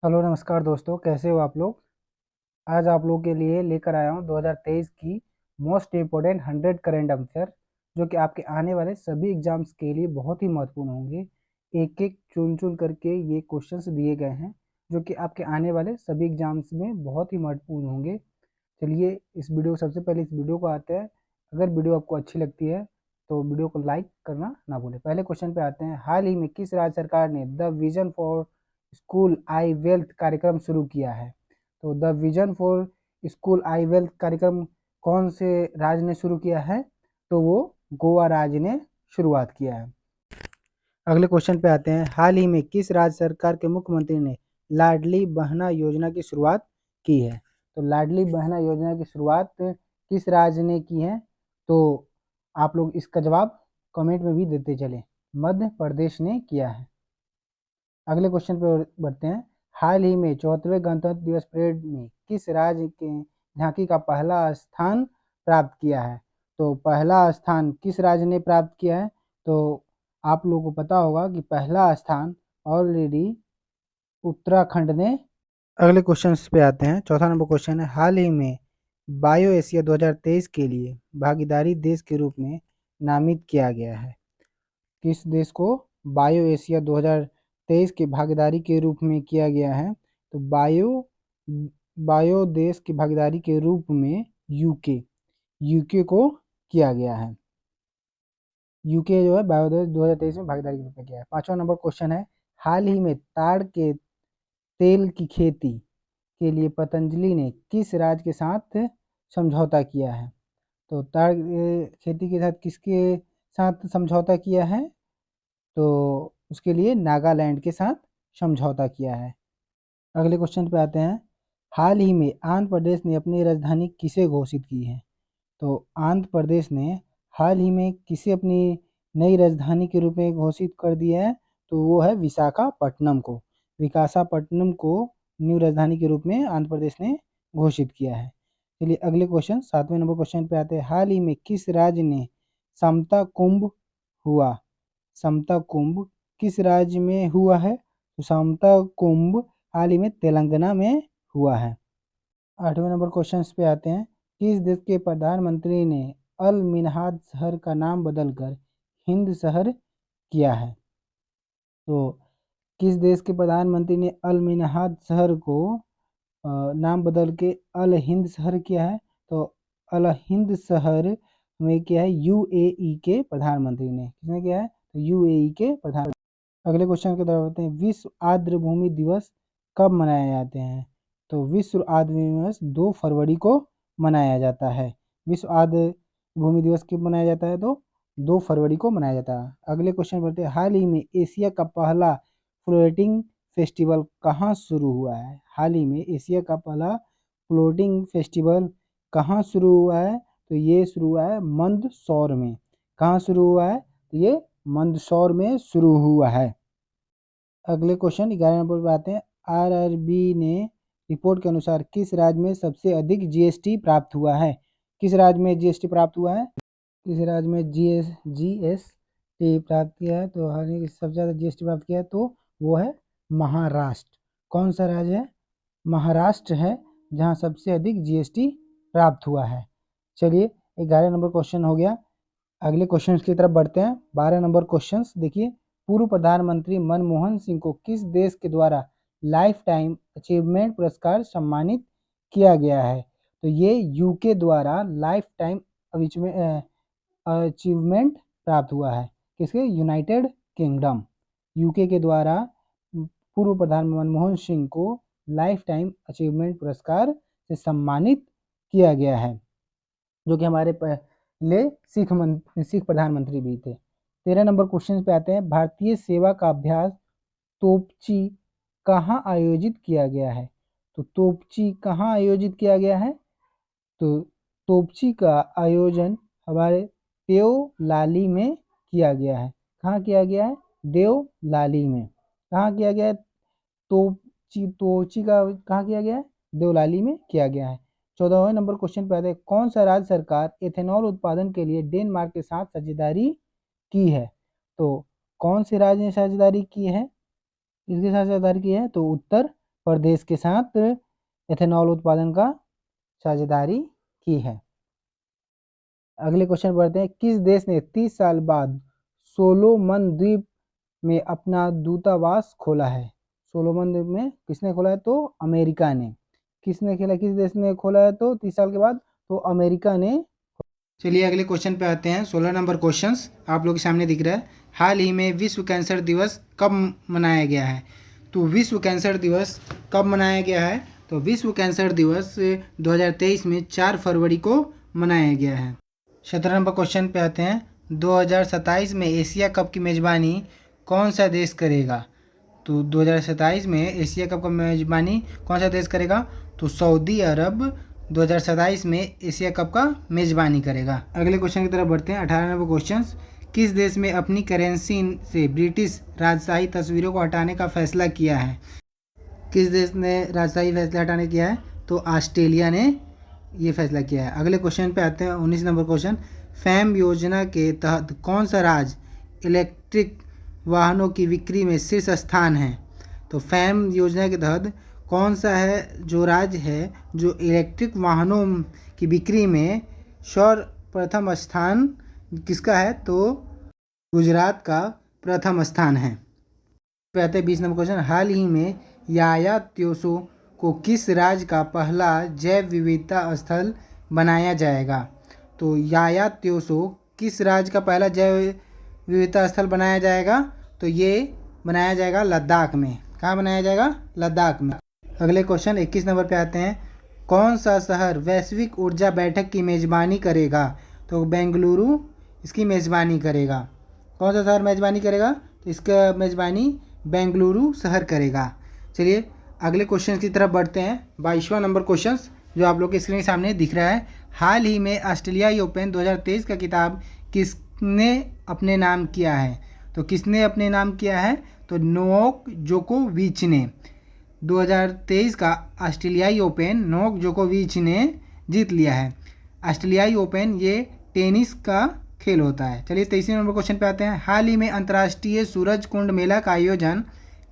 Hello नमस्कार दोस्तों, कैसे हो आप लोग। आज आप लोगों के लिए लेकर आया हूँ 2023 की मोस्ट इम्पोर्टेंट 100 करेंट अफेयर, जो कि आपके आने वाले सभी एग्जाम्स के लिए बहुत ही महत्वपूर्ण होंगे। एक एक चुन चुन करके ये क्वेश्चंस दिए गए हैं, जो कि आपके आने वाले सभी एग्जाम्स में बहुत ही महत्वपूर्ण होंगे। चलिए इस वीडियो सबसे पहले इस वीडियो को आते हैं। अगर वीडियो आपको अच्छी लगती है तो वीडियो को लाइक करना ना भूलें। पहले क्वेश्चन पे आते हैं। हाल ही में किस राज्य सरकार ने the vision for school I wealth कार्यक्रम शुरू किया है? तो the vision for school I wealth कार्यक्रम कौन से राज्य ने शुरू किया है? तो वो गोवा राज्य ने शुरुआत किया है। अगले क्वेश्चन पे आते हैं। हाल ही में किस राज्य सरकार के मुख्यमंत्री ने लाडली बहना योजना की शुरुआत की है? तो लाडली बहना योजना की शुरुआत किस राज्य ने की है? तो आप लोग इसका जवाब कमेंट में भी देते चलें। मध्य प्रदेश ने किया है। अगले क्वेश्चन पे बढ़ते हैं। हाल ही में 74वें गणतंत्र दिवस परेड में किस राज्य के झांकी का पहला स्थान प्राप्त किया है? तो पहला स्थान किस राज्य ने प्राप्त किया है? तो आप लोगों को पता होगा कि पहला स्थान ऑलरेडी उत्तराखंड ने। अगले क्वेश्चन पे आते हैं। चौथा नंबर क्वेश्चन है। हाल ही में बायो एशिया 2023 के लिए भागीदारी देश के रूप में नामित किया गया है। किस देश को बायो एशिया 2023 की भागीदारी के रूप में किया गया है? तो बायो देश की भागीदारी के रूप में यूके को किया गया है। यूके जो है बायो देश 2023 में भागीदारी के रूप में किया है। पांचवा नंबर क्वेश्चन है। हाल ही में ताड़ के तेल की खेती के लिए पतंजलि ने किस राज्य के साथ समझौता किया है? तो ताड़ खेती के साथ किसके साथ समझौता किया है? तो उसके लिए नागालैंड के साथ समझौता किया है। अगले क्वेश्चन पे आते हैं। हाल ही में आंध्र प्रदेश ने अपनी राजधानी किसे घोषित की है? तो आंध्र प्रदेश ने हाल ही में किसे अपनी नई राजधानी के रूप में घोषित कर दिया है? तो वो है विशाखापट्टनम को। विशाखापट्टनम को न्यू राजधानी के रूप में आंध्र प्रदेश ने घोषित किया है। चलिए अगले क्वेश्चन 7वें नंबर क्वेश्चन पे आते हैं। हाल ही में किस राज्य ने समता कुंभ हुआ? समता कुंभ किस राज्य में हुआ है? तो समता कुंभ हाल ही में तेलंगाना में हुआ है। 8वें नंबर क्वेश्चन पे आते हैं। किस देश के प्रधानमंत्री ने अल मिनहाद शहर का नाम बदलकर हिंद शहर किया है? तो किस देश के प्रधानमंत्री ने अल मिनहाद शहर को नाम बदल के अल हिंद शहर किया है? तो अल हिंद शहर में क्या है? यूएई के प्रधानमंत्री ने। किसने किया है? तो यूएई के प्रधान। अगले क्वेश्चन की तरफ आते हैं। विश्व आर्द्र भूमि दिवस कब मनाए जाते हैं? तो विश्व आर्द्र भूमि दिवस 2 फरवरी को मनाया जाता है। विश्व आर्द्र भूमि दिवस कब मनाया जाता है? तो 2 फरवरी को मनाया जाता है। अगले क्वेश्चन बढ़ते हैं। हाल ही में एशिया का पहला फ्लोटिंग फेस्टिवल कहाँ शुरू हुआ है? हाल ही में एशिया का पहला फ्लोटिंग फेस्टिवल कहाँ शुरू हुआ है? तो ये शुरू हुआ है मंदसौर में। कहाँ शुरू हुआ है? तो ये मंदसौर में शुरू हुआ है। अगले क्वेश्चन 11 नंबर पे आते हैं। आरआरबी ने रिपोर्ट के अनुसार किस राज्य में सबसे अधिक जीएसटी प्राप्त हुआ है? किस राज्य में जीएसटी प्राप्त हुआ है? किस राज्य में जीएसटी प्राप्त किया है? तो हाल ही सबसे ज़्यादा जीएसटी प्राप्त किया है तो वो है महाराष्ट्र। कौन सा राज्य है? महाराष्ट्र है, जहाँ सबसे अधिक जीएसटी प्राप्त हुआ है। चलिए 11 नंबर क्वेश्चन हो गया। अगले क्वेश्चन की तरफ बढ़ते हैं। 12 नंबर क्वेश्चन देखिए। पूर्व प्रधानमंत्री मनमोहन सिंह को किस देश के द्वारा लाइफ टाइम अचीवमेंट पुरस्कार सम्मानित किया गया है? तो ये यूके द्वारा लाइफ टाइम अचीवमेंट प्राप्त हुआ है। किसके? United kingdom. यूके के द्वारा पूर्व प्रधानमंत्री मनमोहन सिंह को लाइफ टाइम अचीवमेंट पुरस्कार से सम्मानित किया गया है, जो कि हमारे पहले सिख प्रधानमंत्री भी थे। 13 नंबर क्वेश्चन पे आते हैं। भारतीय सेवा का अभ्यास तोपची कहाँ आयोजित किया गया है? तो तोपची कहाँ आयोजित किया गया है? तो तोपची का आयोजन हमारे देवलाली में किया गया है। कहाँ किया गया है? देवलाली में। कहाँ किया गया है? तोपची का कहाँ किया गया है? देवलाली में किया गया है। 14वें नंबर क्वेश्चन पे आते हैं। कौन सा राज्य सरकार एथेनॉल उत्पादन के लिए डेनमार्क के साथ साझेदारी की है? तो कौन से राज्य ने साझेदारी की है? इसके साथ साझेदारी की है तो उत्तर प्रदेश के साथ एथेनॉल उत्पादन का साझेदारी की है। अगले क्वेश्चन बढ़ते हैं। किस देश ने 30 साल बाद सोलोमन द्वीप में अपना दूतावास खोला है? सोलोमन द्वीप में किसने खोला है? तो अमेरिका ने। किसने खेला, किस देश ने खोला है? तो 30 साल के बाद तो अमेरिका ने। चलिए अगले क्वेश्चन पे आते हैं। 16 नंबर क्वेश्चन आप लोग के सामने दिख रहा है। हाल ही में विश्व कैंसर दिवस कब मनाया गया है? तो विश्व कैंसर दिवस कब मनाया गया है? तो विश्व कैंसर दिवस 2023 में 4 फरवरी को मनाया गया है। 17 नंबर क्वेश्चन पे आते हैं। 2027 में एशिया कप की मेज़बानी कौन सा देश करेगा? तो 2027 में एशिया कप का मेज़बानी कौन सा देश करेगा? तो सऊदी अरब 2027 में एशिया कप का मेज़बानी करेगा। अगले क्वेश्चन की तरफ बढ़ते हैं। 18 नंबर क्वेश्चन। किस देश में अपनी करेंसी से ब्रिटिश राजशाही तस्वीरों को हटाने का फैसला किया है? किस देश ने राजशाही फैसला हटाने किया है? तो ऑस्ट्रेलिया ने ये फैसला किया है। अगले क्वेश्चन पे आते हैं। 19 नंबर क्वेश्चन। फैम योजना के तहत कौन सा राज्य इलेक्ट्रिक वाहनों की बिक्री में शीर्ष स्थान है? तो फैम योजना के तहत कौन सा है जो राज्य है जो इलेक्ट्रिक वाहनों की बिक्री में प्रथम स्थान किसका है? तो गुजरात का प्रथम स्थान है। पे आते हैं 20 नंबर क्वेश्चन। हाल ही में याया त्योसो को किस राज्य का पहला जैव विविधता स्थल बनाया जाएगा? तो याया त्योसो किस राज्य का पहला जैव विविधता स्थल बनाया जाएगा? तो ये बनाया जाएगा लद्दाख में। कहाँ बनाया जाएगा? लद्दाख में। अगले क्वेश्चन 21 नंबर पे आते हैं। कौन सा शहर वैश्विक ऊर्जा बैठक की मेज़बानी करेगा? तो बेंगलुरु इसकी मेज़बानी करेगा। कौन सा शहर मेज़बानी करेगा? तो इसका मेज़बानी बेंगलुरु शहर करेगा। चलिए अगले क्वेश्चन की तरफ बढ़ते हैं। 22वां नंबर क्वेश्चन जो आप लोग के स्क्रीन के सामने दिख रहा है। हाल ही में ऑस्ट्रेलियाई ओपन 2023 का खिताब किसने अपने नाम किया है? तो किसने अपने नाम किया है? तो नोवाक जोकोविच ने। 2023 का ऑस्ट्रेलियाई ओपन नोवाक जोकोविच ने जीत लिया है। ऑस्ट्रेलियाई ओपन ये टेनिस का खेल होता है। चलिए 23वें नंबर क्वेश्चन पे आते हैं। हाल ही में अंतर्राष्ट्रीय सूरज कुंड मेला का आयोजन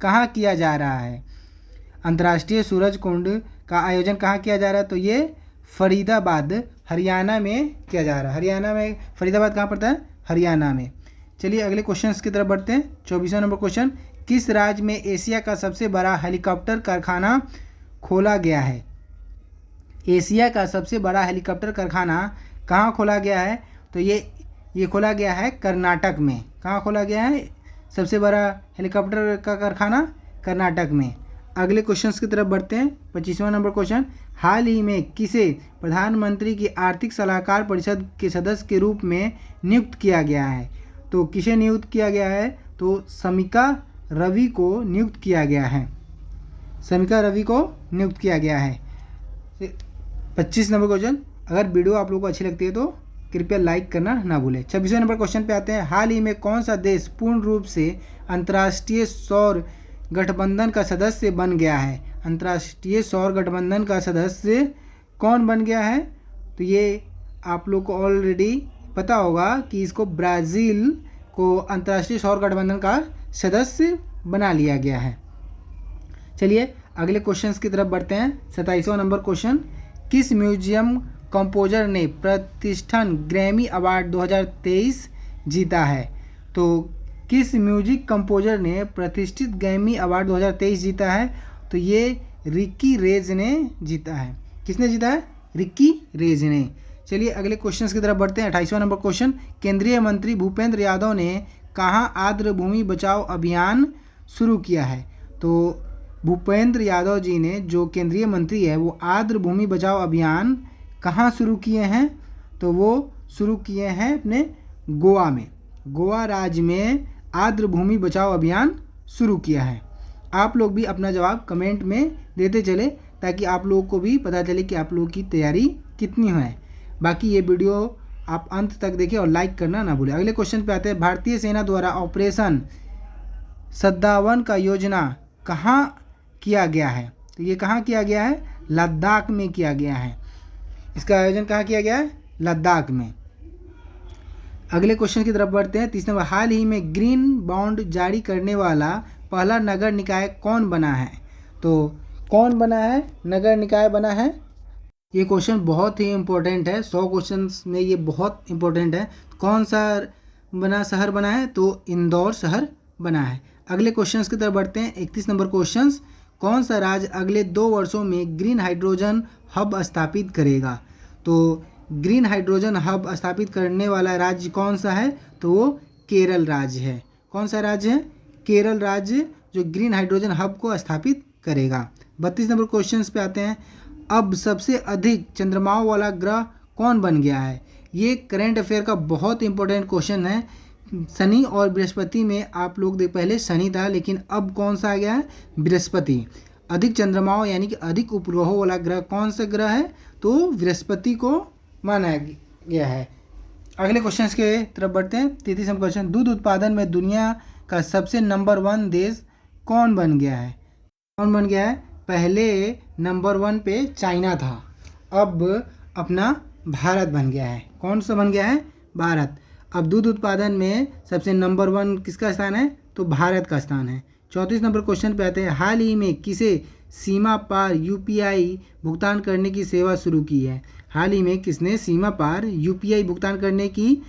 कहाँ किया जा रहा है? अंतर्राष्ट्रीय सूरज कुंड का आयोजन कहाँ किया जा रहा है? तो ये फरीदाबाद हरियाणा में किया जा रहा है। हरियाणा में फरीदाबाद कहाँ पड़ता है? हरियाणा में। चलिए अगले क्वेश्चन की तरफ बढ़ते हैं। 24वां नंबर क्वेश्चन। किस राज्य में एशिया का सबसे बड़ा हेलीकॉप्टर कारखाना खोला गया है? एशिया का सबसे बड़ा हेलीकॉप्टर कारखाना कहाँ खोला गया है? तो ये खोला गया है कर्नाटक में। कहाँ खोला गया है सबसे बड़ा हेलीकॉप्टर का कारखाना? कर्नाटक में। अगले क्वेश्चंस की तरफ बढ़ते हैं। 25वां नंबर क्वेश्चन। हाल ही में किसे प्रधानमंत्री की आर्थिक सलाहकार परिषद के सदस्य के रूप में नियुक्त किया गया है? तो किसे नियुक्त किया गया है? तो समिका रवि को नियुक्त किया गया है। समिका रवि को नियुक्त किया गया है। 25 नंबर क्वेश्चन। अगर वीडियो आप लोगों को अच्छी लगती है तो कृपया लाइक करना ना भूलें। 26वें नंबर क्वेश्चन पे आते हैं। हाल ही में कौन सा देश पूर्ण रूप से अंतर्राष्ट्रीय सौर गठबंधन का सदस्य बन गया है? अंतर्राष्ट्रीय सौर गठबंधन का सदस्य कौन बन गया है? तो ये आप लोग को ऑलरेडी पता होगा कि इसको ब्राज़ील को अंतर्राष्ट्रीय सौर गठबंधन का सदस्य बना लिया गया है। चलिए अगले क्वेश्चन की तरफ बढ़ते हैं। 27वां नंबर क्वेश्चन। किस म्यूजियम कंपोजर ने प्रतिष्ठित ग्रैमी अवार्ड 2023 जीता है? तो किस म्यूजिक कंपोजर ने प्रतिष्ठित ग्रैमी अवार्ड 2023 जीता है? तो ये रिकी रेज ने जीता है। किसने जीता है? रिकी रेज ने। चलिए अगले क्वेश्चन की तरफ बढ़ते हैं। 28वां नंबर क्वेश्चन। केंद्रीय मंत्री भूपेंद्र यादव ने कहाँ आर्द्र भूमि बचाओ अभियान शुरू किया है? तो भूपेंद्र यादव जी ने, जो केंद्रीय मंत्री है, वो आर्द्र भूमि बचाओ अभियान कहाँ शुरू किए हैं? तो वो शुरू किए हैं अपने गोवा में। गोवा राज्य में आर्द्र भूमि बचाओ अभियान शुरू किया है। आप लोग भी अपना जवाब कमेंट में देते चले ताकि आप लोगों को भी पता चले कि आप लोगों की तैयारी कितनी है। बाकी ये वीडियो आप अंत तक देखें और लाइक करना ना भूलें। अगले क्वेश्चन पे आते हैं। भारतीय सेना द्वारा ऑपरेशन सद्दावन का योजना कहाँ किया गया है? तो ये कहाँ किया गया है? लद्दाख में किया गया है। इसका आयोजन कहाँ किया गया है? लद्दाख में। अगले क्वेश्चन की तरफ बढ़ते हैं। 30 नंबर। हाल ही में ग्रीन बॉन्ड जारी करने वाला पहला नगर निकाय कौन बना है? तो कौन बना है, नगर निकाय बना है? ये क्वेश्चन बहुत ही इम्पोर्टेंट है, 100 क्वेश्चन में ये बहुत इम्पोर्टेंट है। कौन सा शहर बना है? तो इंदौर शहर बना है। अगले क्वेश्चंस की तरफ बढ़ते हैं। 31 नंबर क्वेश्चंस, कौन सा राज्य अगले 2 वर्षों में ग्रीन हाइड्रोजन हब स्थापित करेगा? तो ग्रीन हाइड्रोजन हब स्थापित करने वाला राज्य कौन सा है? तो वो केरल राज्य है। कौन सा राज्य है? केरल राज्य, जो ग्रीन हाइड्रोजन हब को स्थापित करेगा। 32 नंबर क्वेश्चन पे आते हैं। अब सबसे अधिक चंद्रमाओं वाला ग्रह कौन बन गया है? ये करंट अफेयर का बहुत इंपॉर्टेंट क्वेश्चन है। शनि और बृहस्पति में आप लोग पहले शनि था, लेकिन अब कौन सा आ गया है? बृहस्पति। अधिक चंद्रमाओं यानी कि अधिक उपग्रहों वाला ग्रह कौन सा ग्रह है? तो बृहस्पति को माना गया है। अगले क्वेश्चन के तरफ बढ़ते हैं। 33 नंबर क्वेश्चन, दूध उत्पादन में दुनिया का सबसे नंबर 1 देश कौन बन गया है? कौन बन गया है? पहले नंबर 1 पे चाइना था, अब अपना भारत बन गया है। कौन सा बन गया है? भारत। अब दूध उत्पादन में सबसे नंबर 1 किसका स्थान है? तो भारत का स्थान है। 34 नंबर क्वेश्चन पे आते हैं। हाल ही में किसे सीमा पार यूपीआई भुगतान करने की सेवा शुरू की है? हाल ही में किसने सीमा पार यूपीआई भुगतान करने की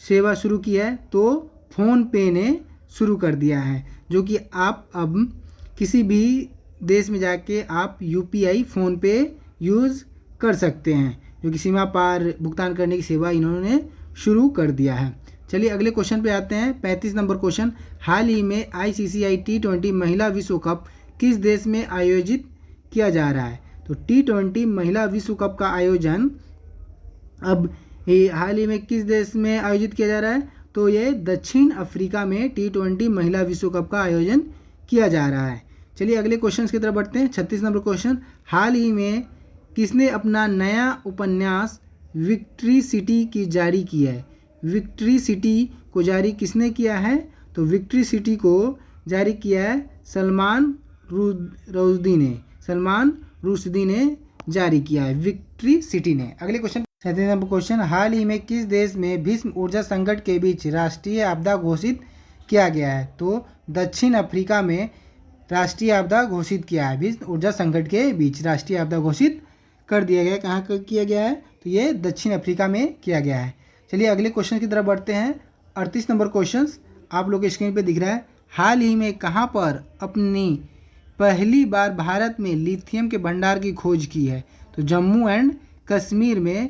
सेवा शुरू की है? तो फ़ोन पे ने शुरू कर दिया है, जो कि आप अब किसी भी देश में जाके आप यूपीआई फ़ोन पे यूज़ कर सकते हैं, जो कि सीमा पार भुगतान करने की सेवा इन्होंने शुरू कर दिया है। चलिए अगले क्वेश्चन पे आते हैं। 35 नंबर क्वेश्चन, हाल ही में आईसीसीआई T20 महिला विश्व कप किस देश में आयोजित किया जा रहा है? तो T20 महिला विश्व कप का आयोजन अब ये हाल ही में किस देश में आयोजित किया जा रहा है? तो ये दक्षिण अफ्रीका में T20 महिला विश्व कप का आयोजन किया जा रहा है। चलिए अगले क्वेश्चन की तरफ बढ़ते हैं। 36 नंबर क्वेश्चन, हाल ही में किसने अपना नया उपन्यास विक्ट्री सिटी की जारी किया है? विक्ट्री सिटी को जारी किसने किया है? तो विक्ट्री सिटी को जारी किया है सलमान रुश्दी ने। सलमान रुश्दी ने जारी किया है विक्ट्री सिटी ने। अगले क्वेश्चन 37 नंबर क्वेश्चन, हाल ही में किस देश में भीष्म ऊर्जा संकट के बीच राष्ट्रीय आपदा घोषित किया गया है? तो दक्षिण अफ्रीका में राष्ट्रीय आपदा घोषित किया है। भीष्म ऊर्जा संकट के बीच राष्ट्रीय आपदा घोषित कर दिया गया है। कहाँ किया गया है? तो ये दक्षिण अफ्रीका में किया गया है। चलिए अगले क्वेश्चन की तरफ बढ़ते हैं। 38 नंबर क्वेश्चन आप लोग के स्क्रीन पे दिख रहा है। हाल ही में कहाँ पर अपनी पहली बार भारत में लिथियम के भंडार की खोज की है? तो जम्मू एंड कश्मीर में।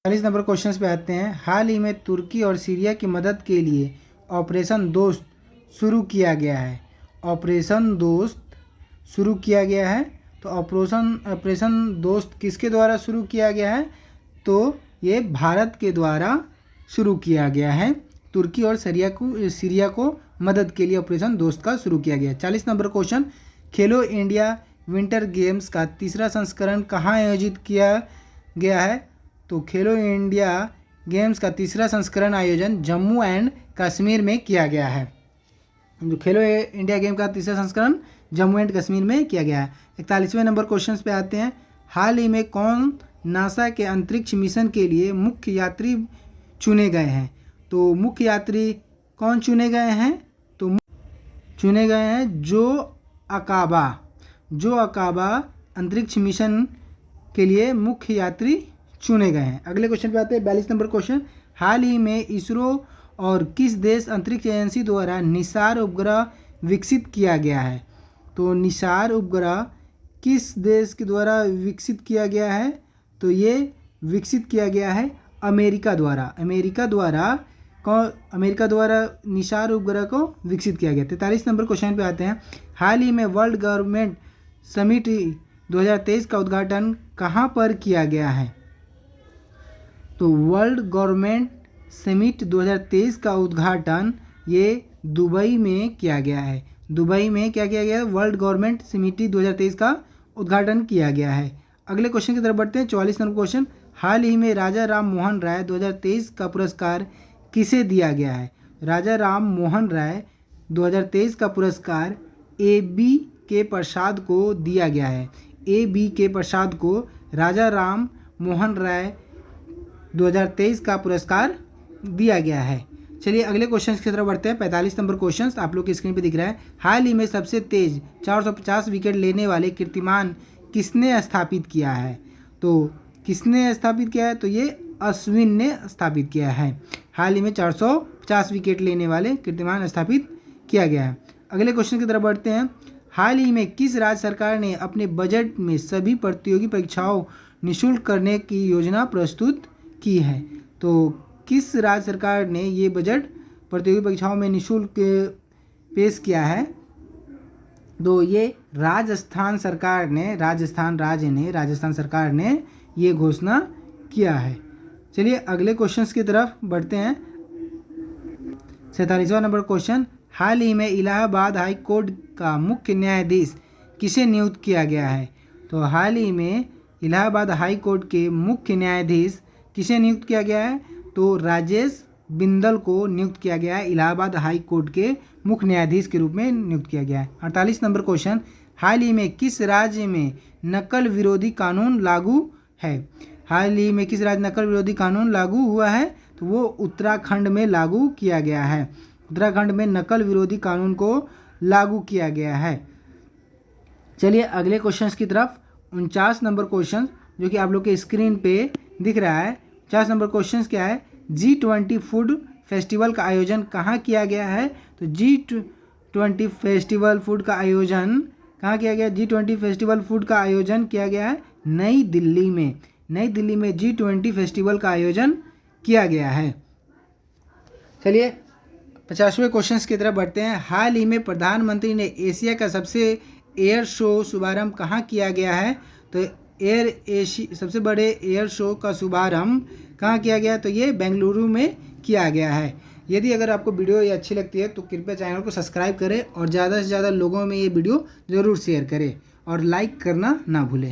40 नंबर क्वेश्चन पे आते हैं। हाल ही में तुर्की और सीरिया की मदद के लिए ऑपरेशन दोस्त शुरू किया गया है। ऑपरेशन दोस्त शुरू किया गया है। तो ऑपरेशन दोस्त किसके द्वारा शुरू किया गया है? तो ये भारत के द्वारा शुरू किया गया है। तुर्की और सीरिया को मदद के लिए ऑपरेशन दोस्त का शुरू किया गया। 40 नंबर क्वेश्चन, खेलो इंडिया विंटर गेम्स का तीसरा संस्करण कहाँ आयोजित किया गया है? तो खेलो इंडिया गेम्स का तीसरा संस्करण आयोजन जम्मू एंड कश्मीर में किया गया है। जो खेलो इंडिया गेम का तीसरा संस्करण जम्मू एंड कश्मीर में किया गया है। 41वें नंबर क्वेश्चन पे आते हैं। हाल ही में कौन नासा के अंतरिक्ष मिशन के लिए मुख्य यात्री चुने गए हैं? तो मुख्य यात्री कौन चुने गए हैं? तो चुने गए हैं जो अकाबा अंतरिक्ष मिशन के लिए मुख्य यात्री चुने गए हैं। अगले क्वेश्चन पे आते हैं। 42 नंबर क्वेश्चन, हाल ही में इसरो और किस देश अंतरिक्ष एजेंसी द्वारा निसार उपग्रह विकसित किया गया है? तो निसार उपग्रह किस देश के द्वारा विकसित किया गया है? तो ये विकसित किया गया है अमेरिका द्वारा। अमेरिका द्वारा निसार उपग्रह को विकसित किया गया। 43 नंबर क्वेश्चन पे आते हैं। हाल ही में वर्ल्ड गवर्नमेंट समिट 2023 का उद्घाटन कहाँ पर किया गया है? तो वर्ल्ड गवर्नमेंट समिट 2023 का उद्घाटन ये दुबई में किया गया है। दुबई में क्या किया गया है? वर्ल्ड गवर्नमेंट समिट 2023 का उद्घाटन किया गया है। अगले क्वेश्चन की तरफ बढ़ते हैं। 44 नंबर क्वेश्चन, हाल ही में राजा राम मोहन राय 2023 का पुरस्कार किसे दिया गया है? राजा राम मोहन राय 2023 का पुरस्कार A.B.K. प्रसाद को दिया गया है। A.B.K. प्रसाद को राजा राम मोहन राय 2023 का पुरस्कार दिया गया है। चलिए अगले क्वेश्चन की तरफ बढ़ते हैं। 45 नंबर क्वेश्चन आप लोग की स्क्रीन पे दिख रहा है। हाल ही में सबसे तेज 450 विकेट लेने वाले कीर्तिमान किसने स्थापित किया है? तो किसने स्थापित किया है? तो ये अश्विन ने स्थापित किया है। हाल ही में 450 विकेट लेने वाले कीर्तिमान स्थापित किया गया है। अगले क्वेश्चन की तरफ बढ़ते हैं। हाल ही में किस राज्य सरकार ने अपने बजट में सभी प्रतियोगी परीक्षाओं निःशुल्क करने की योजना प्रस्तुत की है? तो किस राज्य सरकार ने ये बजट प्रतियोगी परीक्षाओं में निःशुल्क पेश किया है? तो ये राजस्थान सरकार ने, राजस्थान सरकार ने ये घोषणा किया है। चलिए अगले क्वेश्चंस की तरफ बढ़ते हैं। 47वां नंबर क्वेश्चन, हाल ही में इलाहाबाद हाई कोर्ट का मुख्य न्यायाधीश किसे नियुक्त किया गया है? तो हाल ही में इलाहाबाद हाई कोर्ट के मुख्य न्यायाधीश किसे नियुक्त किया गया है? तो राजेश बिंदल को नियुक्त किया गया है। इलाहाबाद हाई कोर्ट के मुख्य न्यायाधीश के रूप में नियुक्त किया गया है। 48 नंबर क्वेश्चन, हाल ही में किस राज्य में नकल विरोधी कानून लागू है? हाल ही में किस राज्य में नकल विरोधी कानून लागू हुआ है? तो वो उत्तराखंड में लागू किया गया है। उत्तराखंड में नकल विरोधी कानून को लागू किया गया है। चलिए अगले क्वेश्चंस की तरफ। 49 नंबर क्वेश्चन जो कि आप लोग के स्क्रीन पे दिख रहा है। 50 नंबर क्वेश्चन क्या है? G20 फूड फेस्टिवल का आयोजन कहाँ किया गया है? तो G20 फेस्टिवल फूड का आयोजन कहाँ किया गया? G20 फेस्टिवल फूड का आयोजन किया गया है नई दिल्ली में। नई दिल्ली में G20 फेस्टिवल का आयोजन किया गया है। चलिए 50वें क्वेश्चन की तरफ बढ़ते हैं। हाल ही में प्रधानमंत्री ने एशिया का सबसे एयर शो शुभारंभ कहाँ किया गया है? तो सबसे बड़े एयर शो का शुभारंभ कहाँ किया गया? तो ये बेंगलुरु में किया गया है। यदि अगर आपको वीडियो ये अच्छी लगती है तो कृपया चैनल को सब्सक्राइब करें और ज़्यादा से ज़्यादा लोगों में ये वीडियो ज़रूर शेयर करें और लाइक करना ना भूलें।